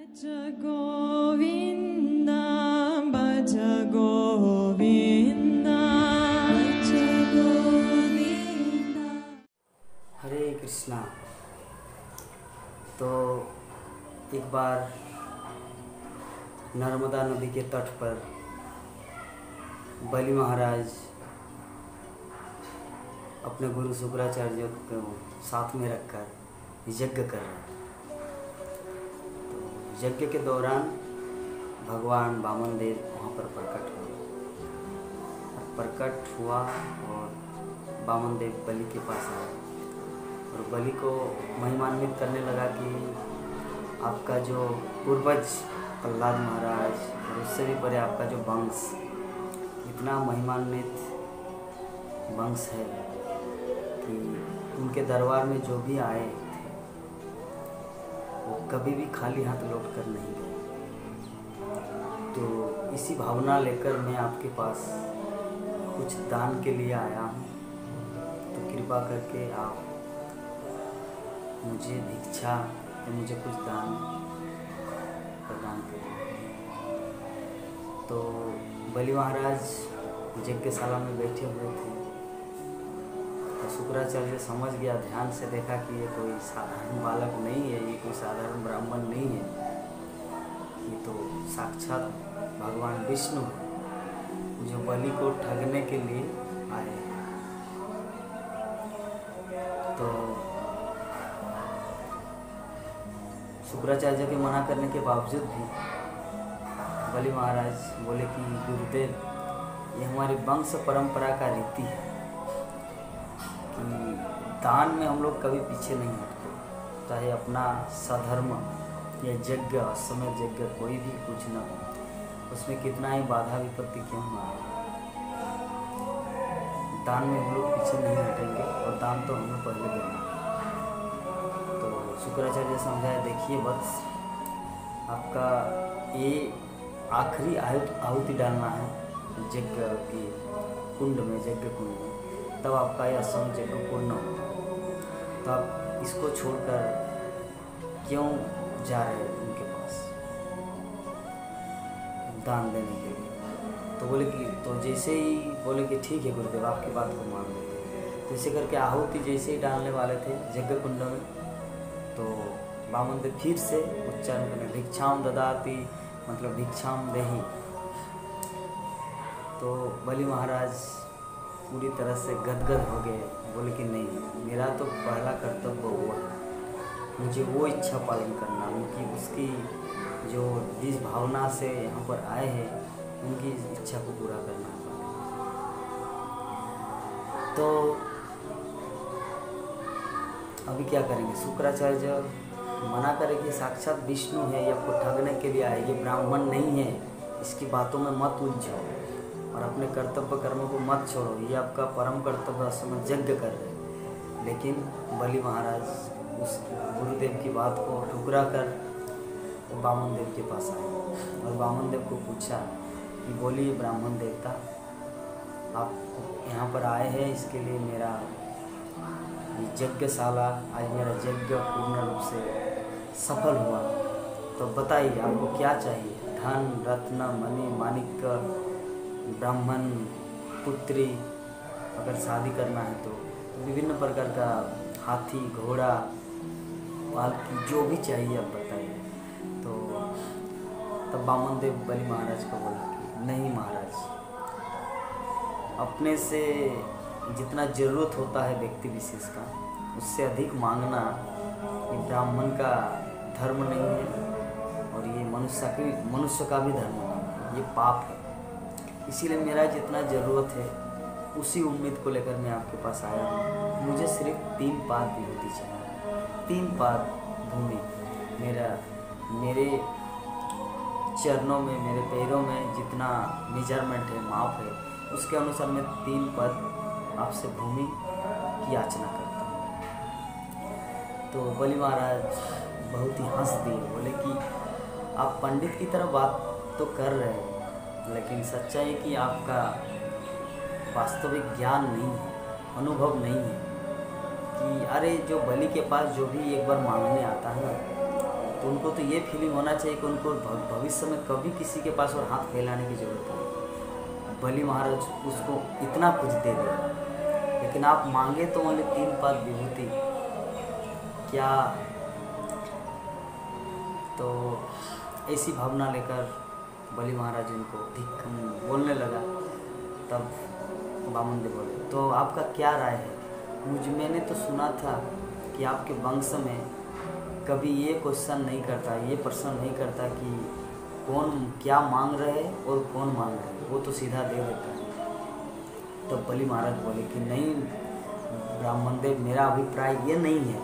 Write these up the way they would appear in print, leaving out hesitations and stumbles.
भज गोविंदा भज गोविंदा भज गोविंदा। हरे कृष्णा। तो एक बार नर्मदा नदी के तट पर बलि महाराज अपने गुरु शुक्राचार्य को साथ में रखकर यज्ञ कर रहे थे। तो यज्ञ के दौरान भगवान वामन देव वहाँ पर प्रकट हुआ और वामन देव बलि के पास आया और बलि को महिमान्वित करने लगा कि आपका जो पूर्वज प्रहलाद महाराज और उससे भी परे आपका जो वंश इतना महिमान्वित वंश है कि उनके दरबार में जो भी आए थे वो कभी भी खाली हाथ लौट कर नहीं गए। तो इसी भावना लेकर मैं आपके पास कुछ दान के लिए आया हूँ। तो कृपा करके आप मुझे भिक्षा या मुझे कुछ दान प्रदान करें। तो बलि महाराज यज्ञशाला में बैठे हुए थे तो शुक्राचार्य समझ गया, ध्यान से देखा कि ये कोई साधारण बालक नहीं है, ये कोई साधारण ब्राह्मण नहीं है, ये तो साक्षात भगवान विष्णु जो बलि को ठगने के लिए आए। तो शुक्राचार्य के मना करने के बावजूद भी बलि महाराज बोले कि गुरुदेव, ये हमारी वंश परंपरा का रीति है कि दान में हम लोग कभी पीछे नहीं हटते, चाहे अपना सधर्म या यज्ञ अश्वमेध यज्ञ कोई भी कुछ न हो, उसमें कितना ही बाधा विपत्ति क्यों ना आए, दान में हम लोग पीछे नहीं हटेंगे और दान तो हमें पहले देना। तो शुक्राचार्य समझाया, देखिए वत्स, आपका ये आखिरी आहुति डालना है यज्ञ की कुंड में, यज्ञ कुंड में, तब आपका यह अश्वमेध यज्ञ पूर्ण होगा। तो आप इसको छोड़कर क्यों जा रहे हैं उनके पास दान देने के लिए? तो बोले कि तो जैसे ही बोले कि ठीक है गुरुदेव, आपकी बात को मान लेते। तो ऐसे करके आहुति जैसे ही डालने वाले थे यज्ञ कुंड में, तो वामन देव फिर से उच्चारण करने, भिक्षाम ददाति, मतलब भिक्षाम देहि। तो बलि महाराज पूरी तरह से गदगद हो गए, बोले कि नहीं, मेरा तो पहला कर्तव्य हुआ, मुझे वो इच्छा पालन करना, उनकी उसकी जो जिस भावना से यहाँ पर आए हैं उनकी इच्छा को पूरा करना। तो अभी क्या करेंगे? शुक्राचार्य मना करे कि साक्षात विष्णु है, ये आपको ठगने के लिए आए, ये ब्राह्मण नहीं है, इसकी बातों में मत उलझो और अपने कर्तव्य कर्मों को मत छोड़ो, ये आपका परम कर्तव्य अश्वमेध यज्ञ कर रहे हैं। लेकिन बलि महाराज उस गुरुदेव की बात को ठुकरा कर वामन देव के पास आए और वामन देव को पूछा कि बोलिए ब्राह्मण देवता, आप यहाँ पर आए हैं, इसके लिए मेरा यज्ञशाला, आज मेरा यज्ञ पूर्ण रूप से सफल हुआ। तो बताइए आपको क्या चाहिए? धन, रत्न, मणि, माणिक्य, ब्राह्मण, पुत्री, अगर शादी करना है तो विभिन्न प्रकार का हाथी, घोड़ा, पालकी, जो भी चाहिए आप बताइए। तो तब वामन देव बलि महाराज को बोला कि नहीं महाराज, अपने से जितना ज़रूरत होता है व्यक्ति विशेष का, उससे अधिक मांगना ये ब्राह्मण का धर्म नहीं है और ये मनुष्य का भी धर्म नहीं है, ये पाप है। इसीलिए मेरा जितना ज़रूरत है उसी उम्मीद को लेकर मैं आपके पास आया हूँ। मुझे सिर्फ 3 पाद विभूति चाहिए, 3 पाद भूमि, मेरे चरणों में, मेरे पैरों में जितना मेजरमेंट है, माप है, उसके अनुसार मैं 3 पद आपसे भूमि की याचना करता हूँ। तो बलि महाराज बहुत ही हंस दिए, बोले कि आप पंडित की तरह बात तो कर रहे हैं, लेकिन सच्चाई है कि आपका वास्तविक ज्ञान नहीं है, अनुभव नहीं है कि अरे जो बलि के पास जो भी एक बार मांगने आता है ना, तो उनको तो ये फीलिंग होना चाहिए कि उनको भविष्य में कभी किसी के पास और हाथ फैलाने की ज़रूरत नहीं। बलि महाराज उसको इतना कुछ दे दे, लेकिन आप मांगे तो ओनली 3 पात विभूति। क्या तो ऐसी भावना लेकर बलि महाराज उनको ठीक बोलने लगा। तब बामन देव बोले, तो आपका क्या राय है? मैंने तो सुना था कि आपके वंश में कभी ये क्वेश्चन नहीं करता, ये प्रश्न नहीं करता कि कौन क्या मांग रहे और कौन मांग रहे, वो तो सीधा दे देता है। तो बलि महाराज बोले कि नहीं ब्राह्मण देव, मेरा अभिप्राय ये नहीं है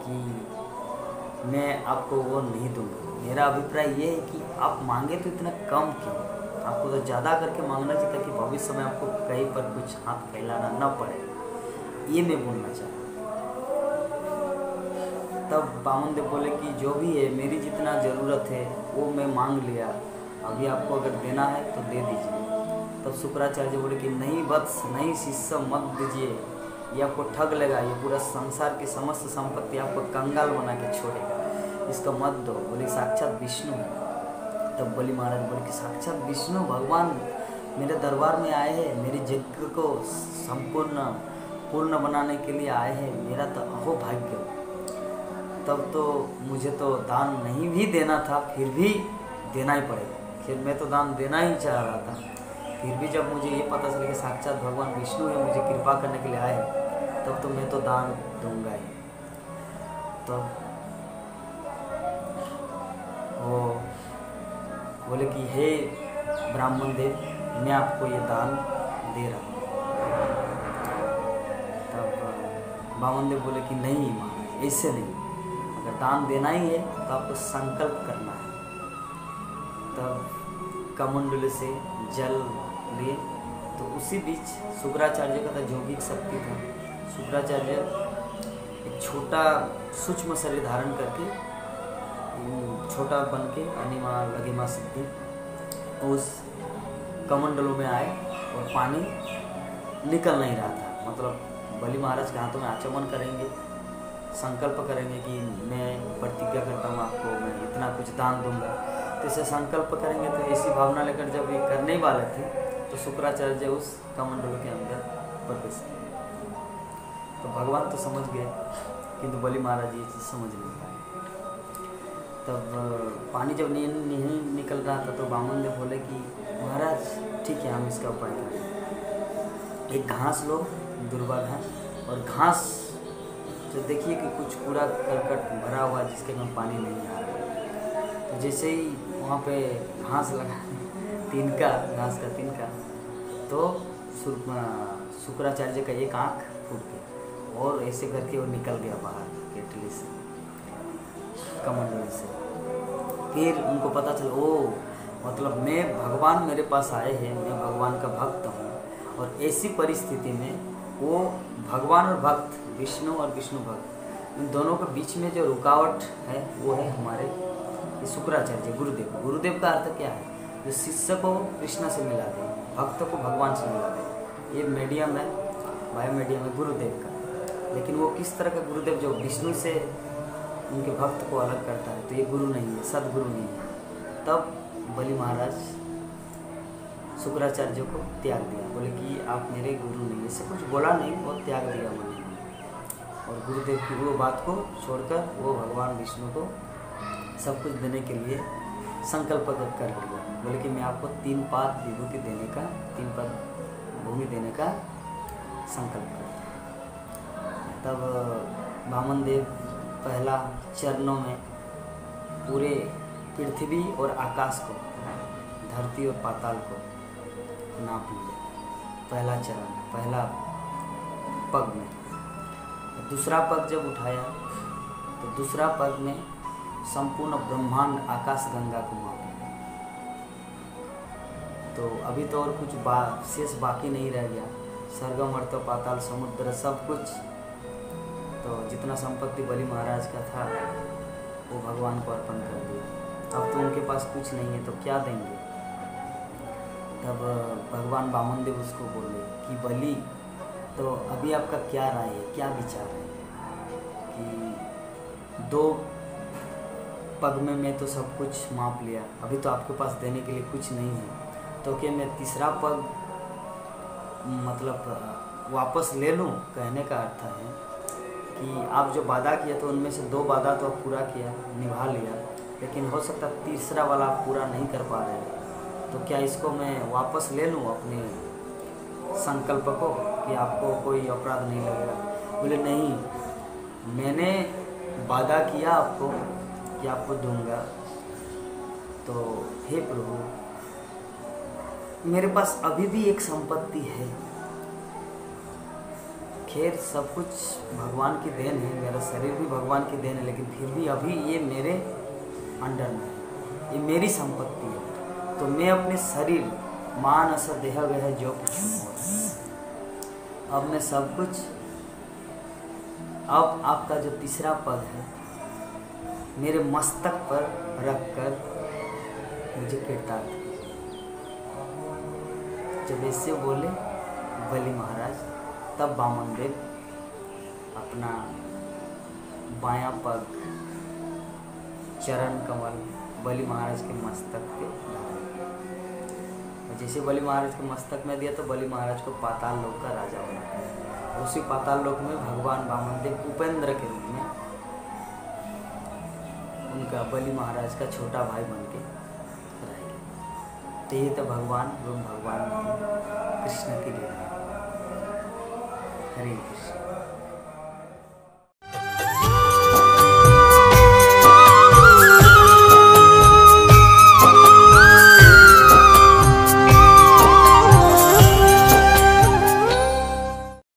कि मैं आपको वो नहीं दूंगा। मेरा अभिप्राय ये है कि आप मांगे तो इतना कम क्यों, आपको तो ज़्यादा करके मांगना चाहिए ताकि भविष्य में आपको कहीं पर कुछ हाथ फैलाना न पड़े, ये मैं बोलना चाहता। तब बामन देव बोले कि जो भी है, मेरी जितना ज़रूरत है वो मैं मांग लिया, अभी आपको अगर देना है तो दे दीजिए। तब शुक्राचार्य बोले कि नहीं वत्स, नहीं शिष्य मत दीजिए, ये आपको ठग लेगा, ये पूरा संसार की समस्त संपत्ति आपको कंगाल बना के छोड़ेगा, इसका मत दो। बोले साक्षात विष्णु है। तब बलि महाराज बोले कि साक्षात विष्णु भगवान मेरे दरबार में आए हैं, मेरे यज्ञ को पूर्ण बनाने के लिए आए हैं, मेरा तो अहो भाग्य। तब तो मुझे तो दान नहीं भी देना था, फिर भी देना ही पड़ेगा। फिर मैं तो दान देना ही चाह रहा था, फिर भी जब मुझे ये पता चला कि साक्षात भगवान विष्णु है, मुझे कृपा करने के लिए आए हैं, तब तो मैं तो दान दूंगा ही। तो वो बोले कि हे ब्राह्मण देव, मैं आपको ये दान दे रहा हूँ। तब बामन देव बोले कि नहीं महाराज, ऐसे नहीं, अगर दान देना ही है तो आपको संकल्प करना है। तब कमंडल से जल लिए। तो उसी बीच शुक्राचार्य का था यौगिक शक्ति था। शुक्राचार्य एक छोटा सूक्ष्म शरीर धारण करके, छोटा बन के अनिमा लगिमा सिद्धि उस कमंडलों में आए और पानी निकल नहीं रहा था। मतलब बलि महाराज के हाथों में आचमन करेंगे, संकल्प करेंगे कि मैं प्रतिज्ञा करता हूँ आपको मैं इतना कुछ दान दूंगा, तो इसे संकल्प करेंगे। तो ऐसी भावना लेकर जब ये करने वाले थे तो शुक्राचार्य उस कमंडल के अंदर प्रवेश किए। तो भगवान तो समझ गए, किंतु बलि महाराज ये चीज़ समझ नहीं पाए। तब पानी जब नहीं निकल रहा था तो बामन देव बोले कि महाराज ठीक है, हम इसका उपाय करें। एक घास लो, दुर्वा घास, और घास जो देखिए कि कुछ कूड़ा करकट भरा हुआ जिसके कारण पानी नहीं आ रहा। तो जैसे ही वहाँ पे घास लगा, तिनका, घास का तिनका, तो शुक्राचार्य का एक आँख फूट गया और ऐसे करके वो निकल गया बाहर केटली से, कमंडल से। फिर उनको पता चला, ओ मतलब मैं भगवान मेरे पास आए हैं, मैं भगवान का भक्त हूँ, और ऐसी परिस्थिति में वो भगवान और भक्त, विष्णु और विष्णु भक्त, इन दोनों के बीच में जो रुकावट है वो है हमारे शुक्राचार्य गुरुदेव। गुरुदेव का अर्थ क्या है? जो शिष्य को कृष्ण से मिला दे, भक्त को भगवान से मिला दे, ये मीडियम है, बायो मीडियम है गुरुदेव का। लेकिन वो किस तरह का गुरुदेव? जो विष्णु से उनके भक्त को अलग करता है, तो ये गुरु नहीं है, सदगुरु नहीं है। तब बलि महाराज शुक्राचार्य को त्याग दिया, बोले कि आप मेरे गुरु नहीं, ऐसे कुछ बोला नहीं, वो त्याग दिया मन में। और गुरुदेव की वो बात को छोड़कर वो भगवान विष्णु को सब कुछ देने के लिए संकल्प कर लिया। बोले कि मैं आपको 3 पात विभूति देने का, 3 पात भूमि देने का संकल्प करता। तब वामन देव पहला चरणों में पूरे पृथ्वी और आकाश को, धरती और पाताल को नाप लिया, पहला चरण, पहला पग में। दूसरा पग जब उठाया तो दूसरा पग में संपूर्ण ब्रह्मांड आकाश गंगा को माप लिया। तो अभी तो और कुछ शेष बाकी नहीं रह गया, स्वर्ग मर्त्य पाताल समुद्र सब कुछ, तो जितना संपत्ति बलि महाराज का था वो भगवान को अर्पण कर दिया। अब तो उनके पास कुछ नहीं है तो क्या देंगे? तब भगवान वामन देव उसको बोले कि बलि, तो अभी आपका क्या राय है, क्या विचार है कि 2 पग में मैं तो सब कुछ माप लिया, अभी तो आपके पास देने के लिए कुछ नहीं है, तो क्या मैं तीसरा पग मतलब वापस ले लूँ? कहने का अर्थ है कि आप जो वादा किया तो उनमें से 2 वादा तो आप पूरा किया, निभा लिया, लेकिन हो सकता है तीसरा वाला आप पूरा नहीं कर पा रहे, तो क्या इसको मैं वापस ले लूँ अपने संकल्प को कि आपको कोई अपराध नहीं लगेगा? बोले नहीं, मैंने वादा किया आपको कि आपको दूंगा, तो हे प्रभु मेरे पास अभी भी एक संपत्ति है। खैर सब कुछ भगवान की देन है, मेरा शरीर भी भगवान की देन है, लेकिन फिर भी अभी ये मेरे अंडर में है, ये मेरी संपत्ति है, तो मैं अपने शरीर मानस देह वह जो कुछ हूँ, अब मैं सब कुछ, अब आपका जो तीसरा पद है मेरे मस्तक पर रखकर मुझे कृतार्थ। जब ऐसे बोले बलि महाराज, तब वामन देव अपना बायां पग चरण कमल बलि महाराज के मस्तक पे डाला। जैसे बलि महाराज के मस्तक में दिया तो बलि महाराज को पाताल लोक का राजा बना। उसी पाताल लोक में भगवान वामन देव उपेंद्र के रूप में उनका बलि महाराज का छोटा भाई बन के रह गए। तो ये तो भगवान कृष्ण की लीला है। हरे कृष्ण।